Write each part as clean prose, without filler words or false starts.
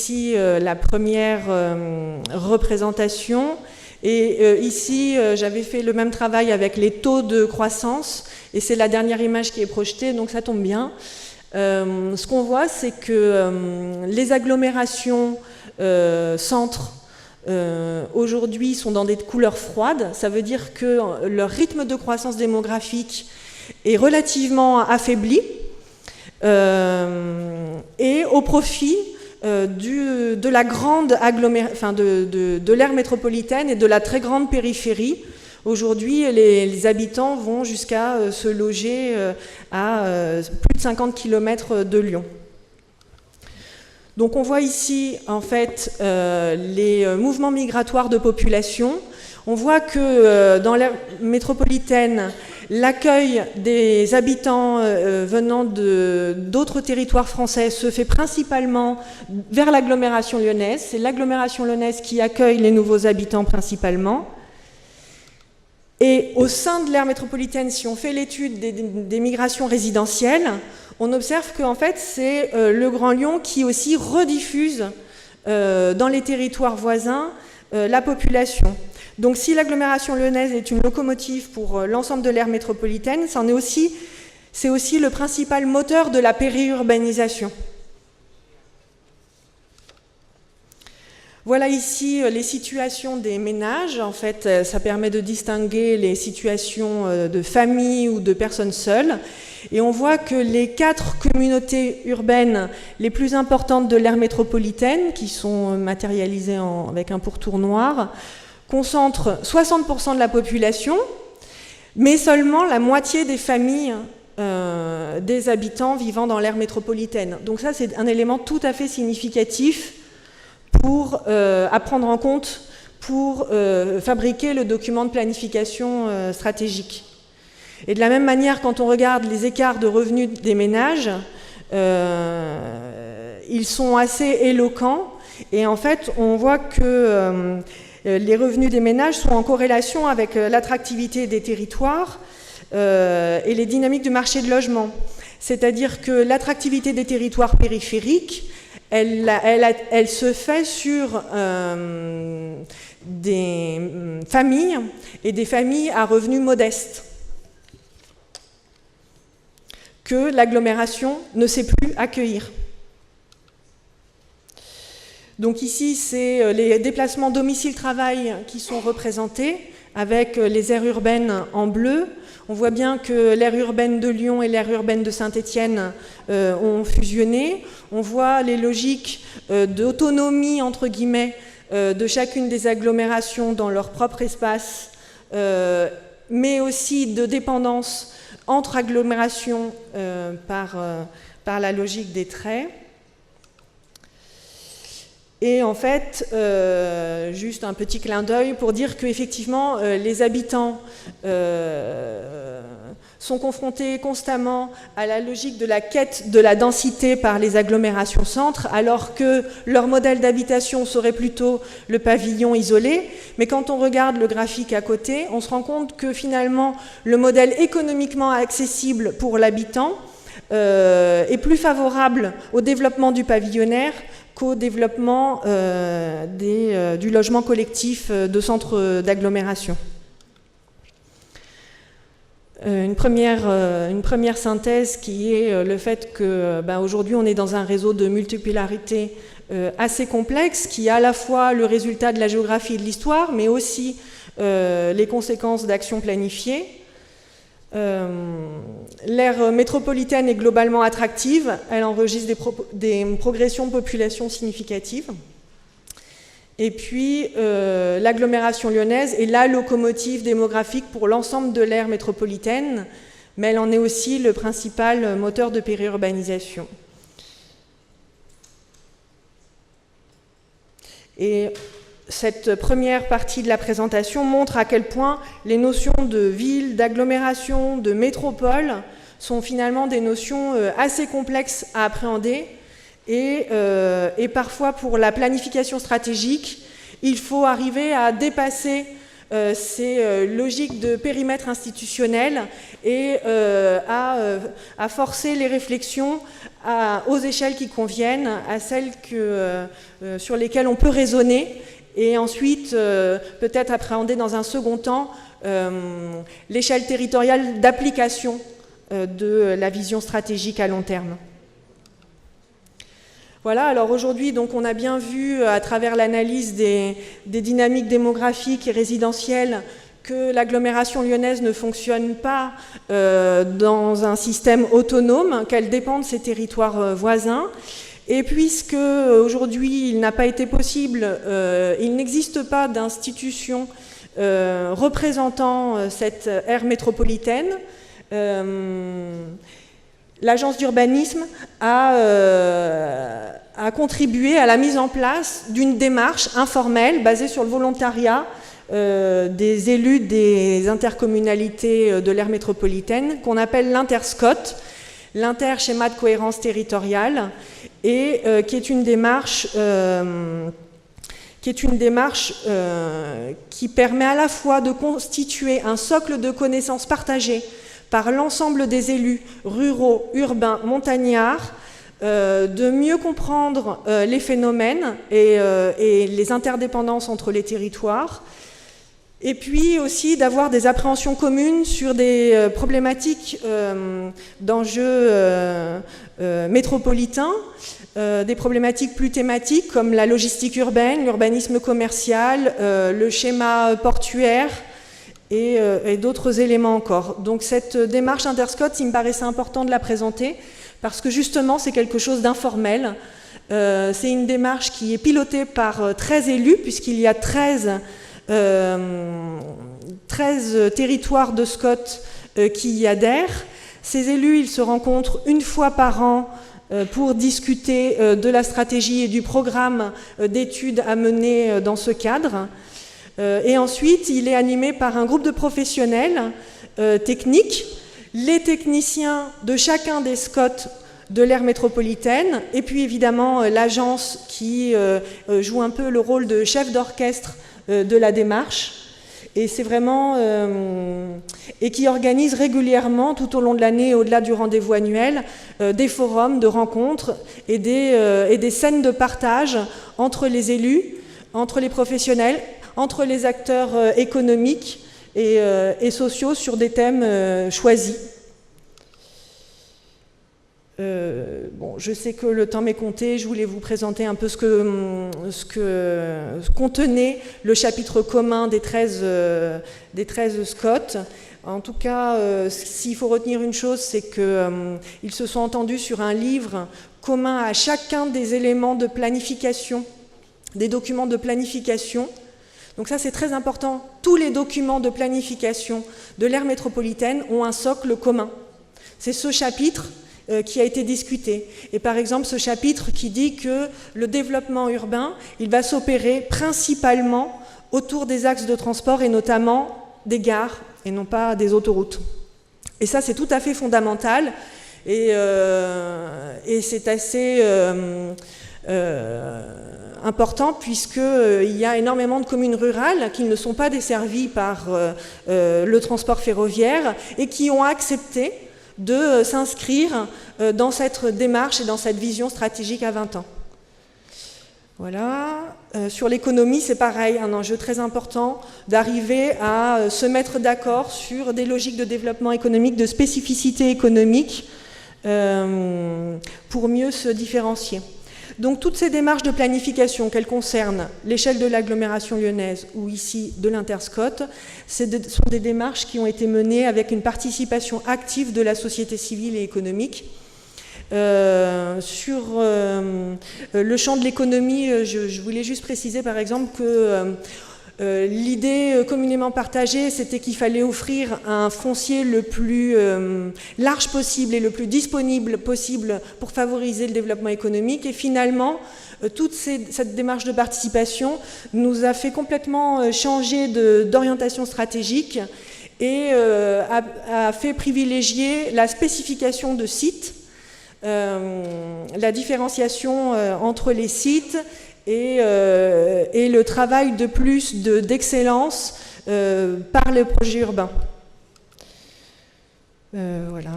ici la première représentation. Et ici, j'avais fait le même travail avec les taux de croissance, et c'est la dernière image qui est projetée, donc ça tombe bien. Ce qu'on voit, c'est que les agglomérations centres, aujourd'hui, sont dans des couleurs froides. Ça veut dire que leur rythme de croissance démographique est relativement affaibli, et au profit de la grande de l'aire métropolitaine et de la très grande périphérie. Aujourd'hui, les habitants vont jusqu'à se loger à plus de 50 km de Lyon. Donc on voit ici en fait les mouvements migratoires de population. On voit que dans l'aire métropolitaine, l'accueil des habitants venant d'autres territoires français se fait principalement vers l'agglomération lyonnaise. C'est l'agglomération lyonnaise qui accueille les nouveaux habitants principalement. Et au sein de l'aire métropolitaine, si on fait l'étude des migrations résidentielles, on observe qu'en fait, c'est le Grand Lyon qui aussi rediffuse dans les territoires voisins la population. Donc si l'agglomération lyonnaise est une locomotive pour l'ensemble de l'aire métropolitaine, c'est aussi le principal moteur de la périurbanisation. Voilà ici les situations des ménages. En fait, ça permet de distinguer les situations de famille ou de personnes seules. Et on voit que les 4 communautés urbaines les plus importantes de l'aire métropolitaine, qui sont matérialisées avec un pourtour noir, concentrent 60% de la population, mais seulement la moitié des familles des habitants vivant dans l'aire métropolitaine. Donc ça, c'est un élément tout à fait significatif à prendre en compte pour fabriquer le document de planification stratégique. Et de la même manière, quand on regarde les écarts de revenus des ménages, ils sont assez éloquents. Et en fait, on voit que les revenus des ménages sont en corrélation avec l'attractivité des territoires et les dynamiques du marché de logement. C'est-à-dire que l'attractivité des territoires périphériques, elle se fait sur des familles et des familles à revenus modestes que l'agglomération ne sait plus accueillir. Donc ici, c'est les déplacements domicile-travail qui sont représentés avec les aires urbaines en bleu. On voit bien que l'aire urbaine de Lyon et l'aire urbaine de Saint-Étienne ont fusionné. On voit les logiques d'autonomie, entre guillemets, de chacune des agglomérations dans leur propre espace, mais aussi de dépendance entre agglomérations par la logique des traits. Et en fait, juste un petit clin d'œil pour dire qu'effectivement, les habitants sont confrontés constamment à la logique de la quête de la densité par les agglomérations centres, alors que leur modèle d'habitation serait plutôt le pavillon isolé. Mais quand on regarde le graphique à côté, on se rend compte que finalement, le modèle économiquement accessible pour l'habitant est plus favorable au développement du pavillonnaire qu'au développement du logement collectif de centres d'agglomération. Une première synthèse qui est le fait que aujourd'hui on est dans un réseau de multipolarité assez complexe qui est à la fois le résultat de la géographie et de l'histoire, mais aussi les conséquences d'actions planifiées. L'aire métropolitaine est globalement attractive, elle enregistre des progressions de population significatives. Et puis, l'agglomération lyonnaise est la locomotive démographique pour l'ensemble de l'aire métropolitaine, mais elle en est aussi le principal moteur de périurbanisation. Et cette première partie de la présentation montre à quel point les notions de ville, d'agglomération, de métropole sont finalement des notions assez complexes à appréhender et parfois pour la planification stratégique, il faut arriver à dépasser ces logiques de périmètre institutionnel et à forcer les réflexions aux échelles qui conviennent, à celles sur lesquelles on peut raisonner, et ensuite peut-être appréhender dans un second temps l'échelle territoriale d'application de la vision stratégique à long terme. Voilà, alors aujourd'hui, donc, on a bien vu à travers l'analyse des dynamiques démographiques et résidentielles que l'agglomération lyonnaise ne fonctionne pas dans un système autonome, qu'elle dépend de ses territoires voisins. Et puisque aujourd'hui il n'a pas été possible, il n'existe pas d'institution représentant cette aire métropolitaine, l'agence d'urbanisme a contribué à la mise en place d'une démarche informelle basée sur le volontariat des élus des intercommunalités de l'aire métropolitaine, qu'on appelle l'Interscot, l'inter-schéma de cohérence territoriale, et qui est une démarche qui permet à la fois de constituer un socle de connaissances partagées par l'ensemble des élus ruraux, urbains, montagnards, de mieux comprendre les phénomènes et les interdépendances entre les territoires, et puis aussi d'avoir des appréhensions communes sur des problématiques d'enjeux métropolitains, des problématiques plus thématiques comme la logistique urbaine, l'urbanisme commercial, le schéma portuaire, et d'autres éléments encore. Donc cette démarche Interscot, il me paraissait important de la présenter parce que justement c'est quelque chose d'informel. C'est une démarche qui est pilotée par 13 élus puisqu'il y a 13 territoires de SCOT qui y adhèrent. Ces élus, ils se rencontrent une fois par an pour discuter de la stratégie et du programme d'études à mener dans ce cadre. Et ensuite, il est animé par un groupe de professionnels techniques, les techniciens de chacun des SCOT de l'aire métropolitaine, et puis évidemment l'agence qui joue un peu le rôle de chef d'orchestre de la démarche, et c'est vraiment et qui organise régulièrement tout au long de l'année, au-delà du rendez-vous annuel, des forums de rencontres et des scènes de partage entre les élus, entre les professionnels, entre les acteurs économiques et sociaux sur des thèmes choisis. Bon, je sais que le temps m'est compté, je voulais vous présenter un peu ce que contenait le chapitre commun des 13 SCOT. En tout cas, s'il faut retenir une chose, c'est qu'ils se sont entendus sur un livre commun à chacun des éléments de planification, des documents de planification. Donc ça, c'est très important. Tous les documents de planification de l'aire métropolitaine ont un socle commun. C'est ce chapitre qui a été discuté. Et par exemple, ce chapitre qui dit que le développement urbain, il va s'opérer principalement autour des axes de transport et notamment des gares et non pas des autoroutes. Et ça, c'est tout à fait fondamental et c'est assez important puisqu'il y a énormément de communes rurales qui ne sont pas desservies par le transport ferroviaire et qui ont accepté de s'inscrire dans cette démarche et dans cette vision stratégique à 20 ans. Voilà. Sur l'économie, c'est pareil, un enjeu très important d'arriver à se mettre d'accord sur des logiques de développement économique, de spécificité économique pour mieux se différencier. Donc toutes ces démarches de planification, qu'elles concernent l'échelle de l'agglomération lyonnaise ou ici de l'Interscot, sont des démarches qui ont été menées avec une participation active de la société civile et économique. Sur le champ de l'économie, je voulais juste préciser par exemple que l'idée communément partagée, c'était qu'il fallait offrir un foncier le plus large possible et le plus disponible possible pour favoriser le développement économique. Et finalement, toute cette démarche de participation nous a fait complètement changer d'orientation stratégique et a fait privilégier la spécification de sites, la différenciation entre les sites et le travail de plus d'excellence par le projet urbain. Voilà.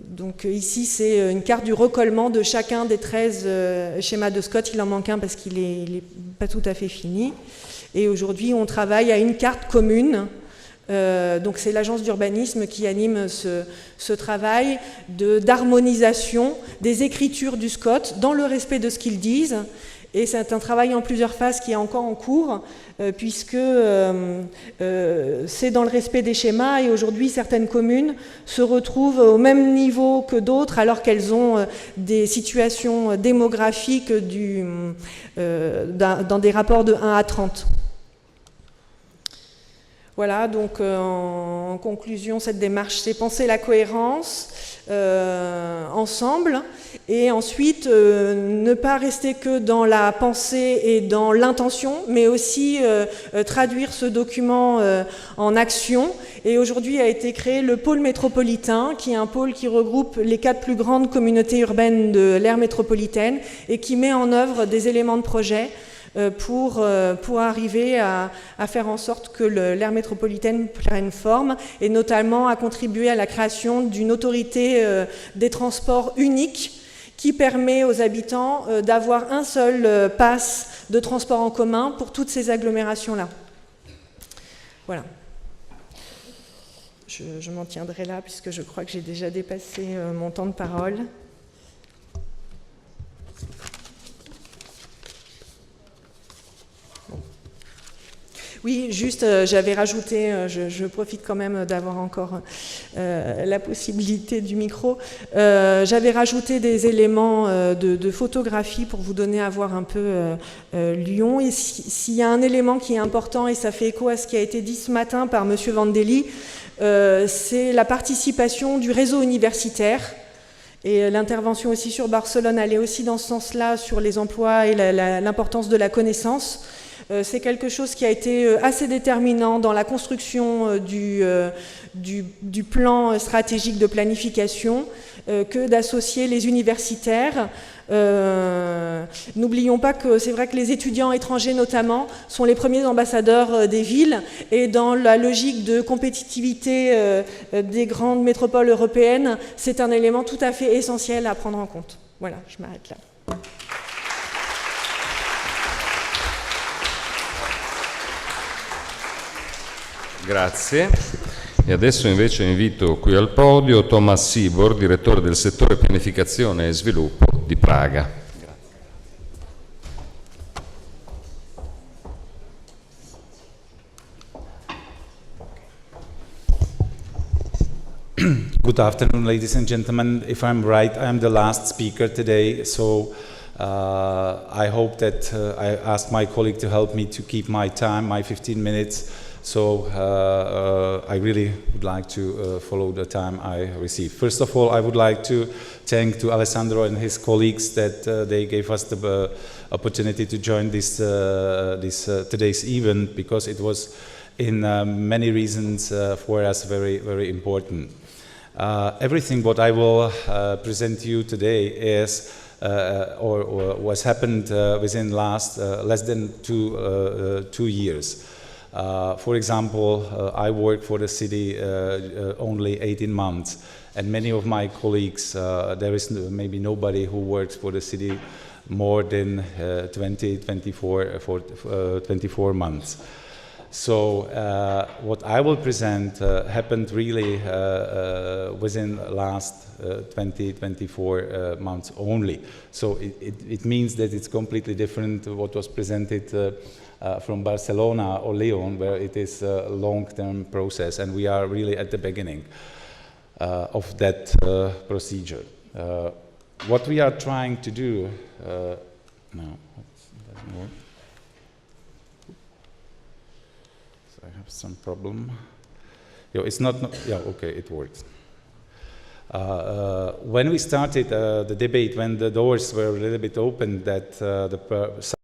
Donc ici, c'est une carte du recollement de chacun des 13 schémas de Scott. Il en manque un parce qu'il n'est pas tout à fait fini. Et aujourd'hui, on travaille à une carte commune. Donc c'est l'agence d'urbanisme qui anime ce travail d'harmonisation des écritures du Scott dans le respect de ce qu'ils disent. Et c'est un travail en plusieurs phases qui est encore en cours, puisque c'est dans le respect des schémas, et aujourd'hui certaines communes se retrouvent au même niveau que d'autres, alors qu'elles ont des situations démographiques dans des rapports de 1 à 30. Voilà, donc en conclusion, cette démarche, c'est penser la cohérence ensemble, et ensuite ne pas rester que dans la pensée et dans l'intention, mais aussi traduire ce document en action. Et aujourd'hui a été créé le pôle métropolitain, qui est un pôle qui regroupe les 4 plus grandes communautés urbaines de l'aire métropolitaine et qui met en œuvre des éléments de projet pour arriver à faire en sorte que l'aire métropolitaine prenne forme, et notamment à contribuer à la création d'une autorité des transports unique qui permet aux habitants d'avoir un seul pass de transport en commun pour toutes ces agglomérations-là. Voilà. Je m'en tiendrai là puisque je crois que j'ai déjà dépassé mon temps de parole. Oui, juste, j'avais rajouté, je profite quand même d'avoir encore la possibilité du micro, j'avais rajouté des éléments de photographie pour vous donner à voir un peu Lyon. Et s'il y a un élément qui est important, et ça fait écho à ce qui a été dit ce matin par M. Vandelli, c'est la participation du réseau universitaire. Et l'intervention aussi sur Barcelone allait aussi dans ce sens-là, sur les emplois et l'importance de la connaissance. C'est quelque chose qui a été assez déterminant dans la construction du plan stratégique de planification, que d'associer les universitaires. N'oublions pas que c'est vrai que les étudiants étrangers notamment sont les premiers ambassadeurs des villes, et dans la logique de compétitivité des grandes métropoles européennes, c'est un élément tout à fait essentiel à prendre en compte. Voilà, je m'arrête là. Grazie. E adesso invece invito qui al podio Thomas Sibor, direttore del settore pianificazione e sviluppo di Praga. Good afternoon, ladies and gentlemen. If I'm right, I am the last speaker today, so I hope that I ask my colleague to help me to keep my time, my 15 minutes. So I really would like to follow the time I received. First of all, I would like to thank to Alessandro and his colleagues that they gave us the opportunity to join this today's event, because it was in many reasons for us very, very important. Everything what I will present to you today is or was happened within less than two years. For example, I worked for the city only 18 months, and many of my colleagues, there is maybe nobody who works for the city more than 24 months. So what I will present happened really within the last 24 months only. So it means that it's completely different to what was presented from Barcelona or Lyon, where it is a long-term process, and we are really at the beginning of that procedure. What we are trying to do, no, it doesn't work. So I have some problem. It's not, yeah, okay, it works. When we started the debate, when the doors were a little bit open, that